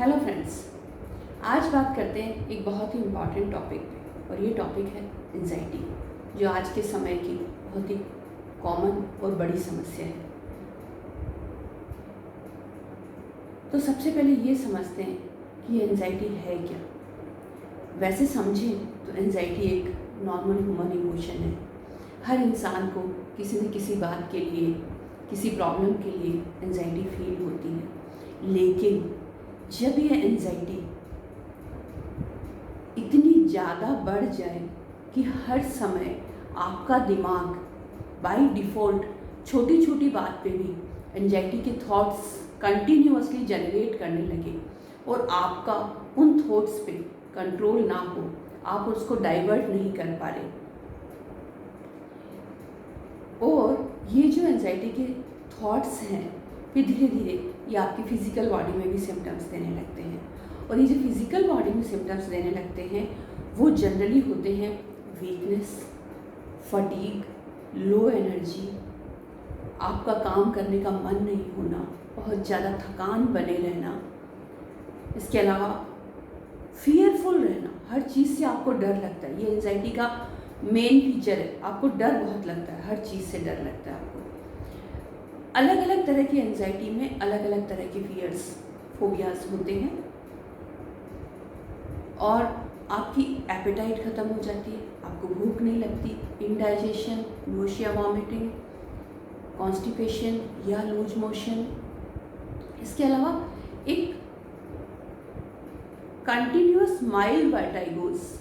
Hello friends, आज बात करते हैं एक बहुत ही इम्पॉर्टेंट टॉपिक पे और ये टॉपिक है एंजाइटी, जो आज के समय की बहुत ही कॉमन और बड़ी समस्या है। तो सबसे पहले ये समझते हैं कि ये एंजाइटी है क्या। वैसे समझें तो एंजाइटी एक नॉर्मल ह्यूमन इमोशन है। हर इंसान को किसी न किसी बात के लिए, किसी प्रॉब्लम के लिए एंजाइटी फील होती है। लेकिन जब ये एंजाइटी इतनी ज़्यादा बढ़ जाए कि हर समय आपका दिमाग बाय डिफ़ॉल्ट छोटी छोटी बात पे भी एंजाइटी के थॉट्स कंटिन्यूअसली जनरेट करने लगे और आपका उन थॉट्स पे कंट्रोल ना हो, आप उसको डाइवर्ट नहीं कर पा रहे, और ये जो एंजाइटी के थॉट्स हैं फिर धीरे धीरे ये आपकी फिज़िकल बॉडी में भी सिम्टम्स देने लगते हैं। और ये जो फिज़िकल बॉडी में सिम्टम्स देने लगते हैं वो जनरली होते हैं वीकनेस, फटीग, लो एनर्जी, आपका काम करने का मन नहीं होना, बहुत ज़्यादा थकान बने रहना, इसके अलावा फियरफुल रहना, हर चीज़ से आपको डर लगता है। ये एंजाइटी का मेन फीचर है, आपको डर बहुत लगता है, हर चीज़ से डर लगता है आपको। अलग अलग तरह की एंजाइटी में अलग अलग तरह के फियर्स, फोबियाज होते हैं और आपकी एपेटाइट ख़त्म हो जाती है, आपको भूख नहीं लगती, इंडाइजेशन, नोशिया, वॉमिटिंग, कॉन्स्टिपेशन या लूज मोशन। इसके अलावा एक कंटिन्यूअस माइल्ड वर्टाइगोस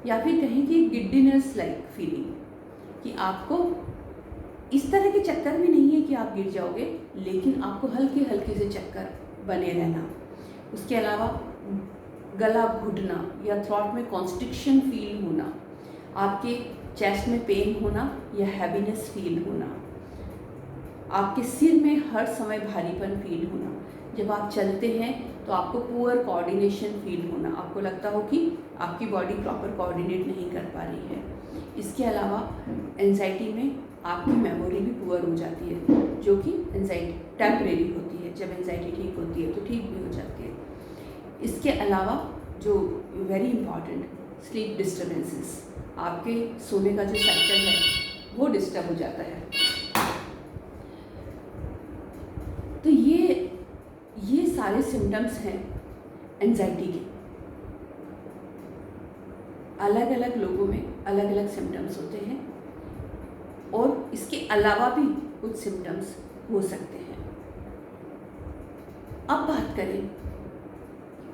या फिर कहें कि गिड्डीनेस लाइक फीलिंग, कि आपको इस तरह के चक्कर भी नहीं है कि आप गिर जाओगे, लेकिन आपको हल्के हल्के से चक्कर बने रहना। उसके अलावा गला घुटना या थ्रॉट में कॉन्स्ट्रिक्शन फील होना, आपके चेस्ट में पेन होना या हैवीनेस फील होना, आपके सिर में हर समय भारीपन फील होना, जब आप चलते हैं तो आपको पुअर कोऑर्डिनेशन फील होना, आपको लगता हो कि आपकी बॉडी प्रॉपर कोऑर्डिनेट नहीं कर पा रही है। इसके अलावा एंजाइटी में आपकी मेमोरी भी पुअर हो जाती है, जो कि एंजाइटी टेम्परेरी होती है, जब एंजाइटी ठीक होती है तो ठीक भी हो जाती है। इसके अलावा जो वेरी इंपॉर्टेंट स्लीप डिस्टर्बेंसेस, आपके सोने का जो साइकिल है वो डिस्टर्ब हो जाता है। तो ये सारे सिम्टम्स हैं एंजाइटी के। अलग अलग लोगों में अलग अलग सिम्टम्स होते हैं और इसके अलावा भी कुछ सिम्टम्स हो सकते हैं। अब बात करें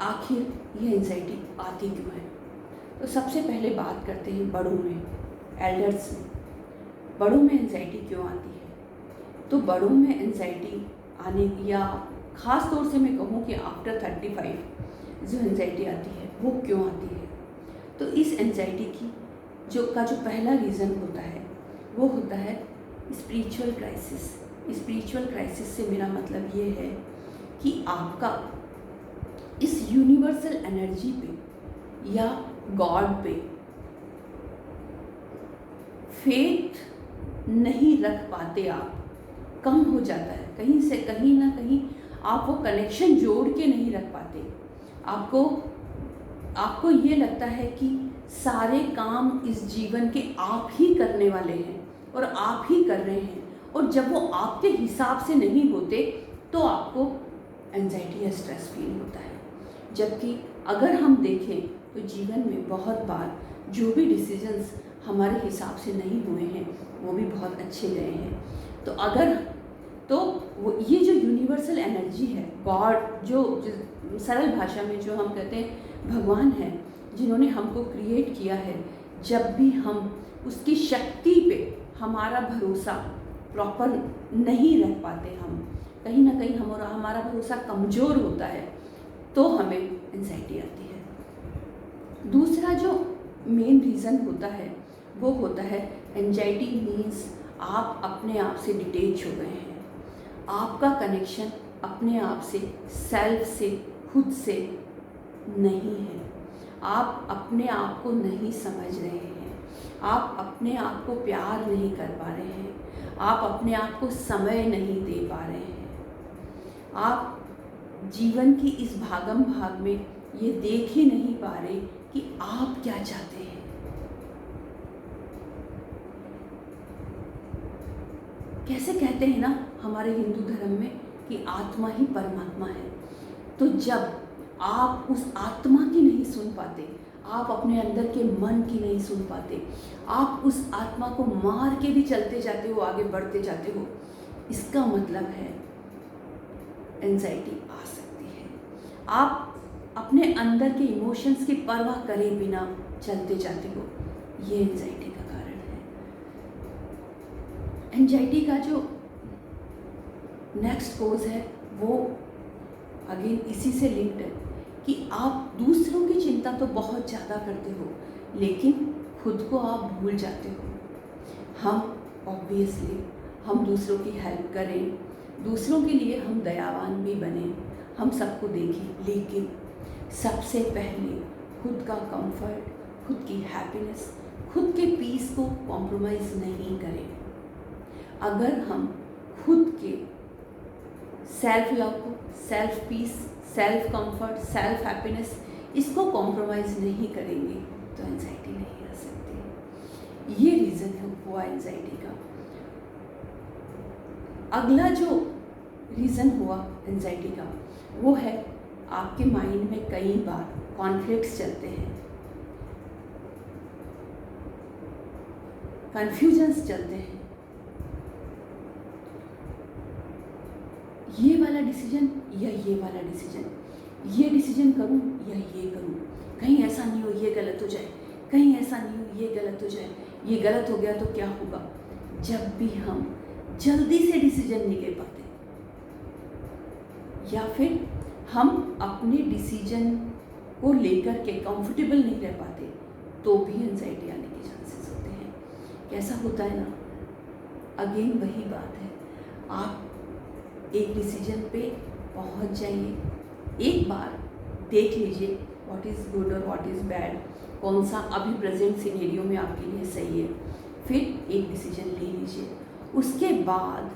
आखिर ये एंजाइटी आती क्यों है, तो सबसे पहले बात करते हैं बड़ों में, एल्डर्स में। बड़ों में एंजाइटी क्यों आती है? तो बड़ों में एंजाइटी आने, या ख़ास तौर से मैं कहूँ कि आफ्टर 35 जो एंजाइटी आती है वो क्यों आती है, तो इस एंजाइटी की जो पहला रीज़न होता है वो होता है स्पिरिचुअल क्राइसिस। स्पिरिचुअल क्राइसिस से मेरा मतलब ये है कि आपका इस यूनिवर्सल एनर्जी पे या गॉड पे फेथ नहीं रख पाते, आप कम हो जाता है, कहीं से कहीं ना कहीं आप वो कनेक्शन जोड़ के नहीं रख पाते। आपको ये लगता है कि सारे काम इस जीवन के आप ही करने वाले हैं और आप ही कर रहे हैं, और जब वो आपके हिसाब से नहीं होते तो आपको एंजाइटी या स्ट्रेस फील होता है। जबकि अगर हम देखें तो जीवन में बहुत बार जो भी डिसीजंस हमारे हिसाब से नहीं हुए हैं वो भी बहुत अच्छे गए हैं। तो वो ये जो यूनिवर्सल एनर्जी है, गॉड, जो सरल भाषा में जो हम कहते हैं भगवान है, जिन्होंने हमको क्रिएट किया है, जब भी हम उसकी शक्ति पे हमारा भरोसा प्रॉपर नहीं रख पाते, हम कहीं ना कहीं हमारा भरोसा कमज़ोर होता है, तो हमें एंजाइटी आती है। दूसरा जो मेन रीज़न होता है वो होता है एंजाइटी मीन्स आप अपने आप से डिटेच हो गए हैं, आपका कनेक्शन अपने आप से, सेल्फ से, खुद से नहीं है, आप अपने आप को नहीं समझ रहे हैं, आप अपने आप को प्यार नहीं कर पा रहे हैं, आप अपने आप को समय नहीं दे पा रहे हैं, आप जीवन की इस भागम भाग में ये देख ही नहीं पा रहे कि आप क्या चाहते हैं। कैसे कहते हैं ना हमारे हिंदू धर्म में कि आत्मा ही परमात्मा है। तो जब आप उस आत्मा की नहीं सुन पाते, आप अपने अंदर के मन की नहीं सुन पाते, आप उस आत्मा को मार के भी चलते जाते हो, आगे बढ़ते जाते हो, इसका मतलब है एंजाइटी आ सकती है। आप अपने अंदर के इमोशंस की परवाह करे बिना चलते जाते हो, ये एंजाइटी का कारण है। एंजाइटी का जो नेक्स्ट कोज है वो अगेन इसी से लिंक्ड है कि आप दूसरों की चिंता तो बहुत ज़्यादा करते हो, लेकिन खुद को आप भूल जाते हो। हम ऑब्वियसली हम दूसरों की हेल्प करें, दूसरों के लिए हम दयावान भी बने, हम सबको देखें, लेकिन सबसे पहले खुद का कंफर्ट, खुद की हैप्पीनेस, खुद के पीस को कॉम्प्रोमाइज़ नहीं करें। अगर हम खुद के सेल्फ लव को, self peace, self comfort, self happiness, इसको कॉम्प्रोमाइज़ नहीं करेंगे तो एंजाइटी नहीं आ सकती। ये रीज़न है हुआ एंजाइटी का। अगला जो रीज़न हुआ एंजाइटी का वो है आपके माइंड में कई बार कॉन्फ्लिक्ट्स चलते हैं, कन्फ्यूजन्स चलते हैं। ये वाला डिसीजन या ये वाला डिसीजन, ये डिसीजन करूं या ये करूं, कहीं ऐसा नहीं हो ये गलत हो जाए, कहीं ऐसा नहीं हो ये गलत हो जाए, ये गलत हो गया तो क्या होगा। जब भी हम जल्दी से डिसीजन नहीं ले पाते या फिर हम अपने डिसीजन को लेकर के कंफर्टेबल नहीं रह पाते तो भी एंजाइटी आने के चांसेस होते हैं। कैसा होता है ना, अगेन वही बात है, आप एक डिसीजन पे पहुंच जाइए, एक बार देख लीजिए व्हाट इज़ गुड और व्हाट इज़ बैड, कौन सा अभी प्रेजेंट सिनेरियो में आपके लिए सही है, फिर एक डिसीजन ले लीजिए। उसके बाद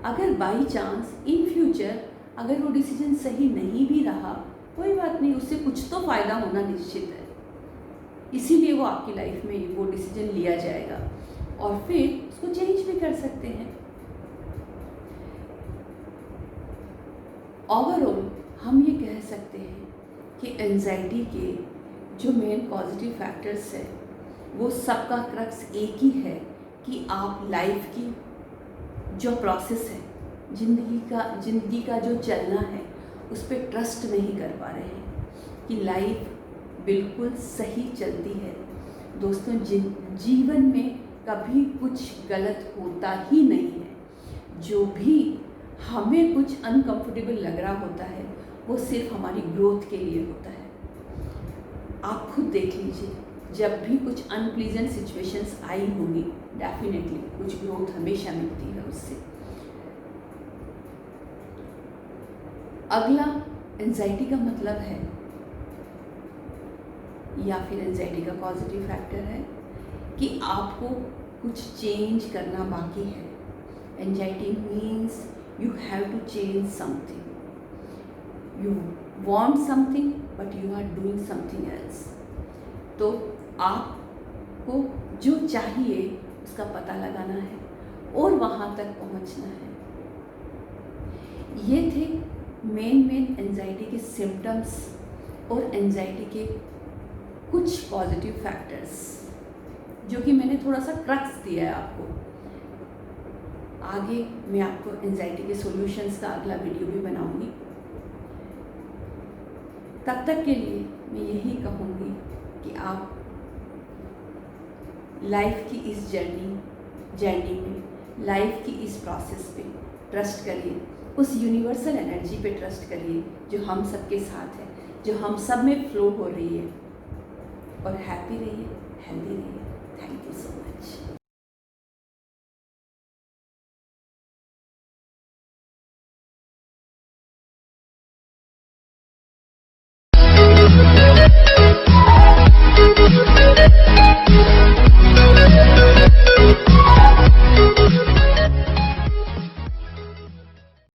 अगर बाई चांस इन फ्यूचर अगर वो डिसीजन सही नहीं भी रहा, कोई बात नहीं, उससे कुछ तो फ़ायदा होना निश्चित है, इसीलिए वो आपकी लाइफ में वो डिसीजन लिया जाएगा और फिर उसको चेंज भी कर सकते हैं। ओवरऑल हम ये कह सकते हैं कि एंजाइटी के जो मेन पॉजिटिव फैक्टर्स है वो सबका क्रक्स एक ही है कि आप लाइफ की जो प्रोसेस है, ज़िंदगी का जो चलना है उस पर ट्रस्ट नहीं कर पा रहे हैं कि लाइफ बिल्कुल सही चलती है। दोस्तों, जीवन में कभी कुछ गलत होता ही नहीं है। जो भी हमें कुछ अनकंफर्टेबल लग रहा होता है वो सिर्फ हमारी ग्रोथ के लिए होता है। आप खुद देख लीजिए, जब भी कुछ अनप्लीजेंट सिचुएशंस आई होंगी, डेफिनेटली कुछ ग्रोथ हमेशा मिलती है उससे। अगला एंजाइटी का मतलब है या फिर एंजाइटी का पॉजिटिव फैक्टर है कि आपको कुछ चेंज करना बाकी है। Anxiety means you have to change something, you want something but you are doing something else। तो आपको जो चाहिए उसका पता लगाना है और वहाँ तक पहुँचना है। ये थे मेन एंजाइटी के सिम्टम्स और एंजाइटी के कुछ पॉजिटिव फैक्टर्स जो कि मैंने थोड़ा सा क्रक्स दिया है आपको। आगे मैं आपको एंजाइटी के सॉल्यूशंस का अगला वीडियो भी बनाऊंगी। तब तक के लिए मैं यही कहूँगी कि आप लाइफ की इस जर्नी में, लाइफ की इस प्रोसेस पे ट्रस्ट करिए, उस यूनिवर्सल एनर्जी पे ट्रस्ट करिए जो हम सबके साथ है, जो हम सब में फ्लो हो रही है। और हैप्पी रहिए, हेल्दी रहिए। Thank you so much.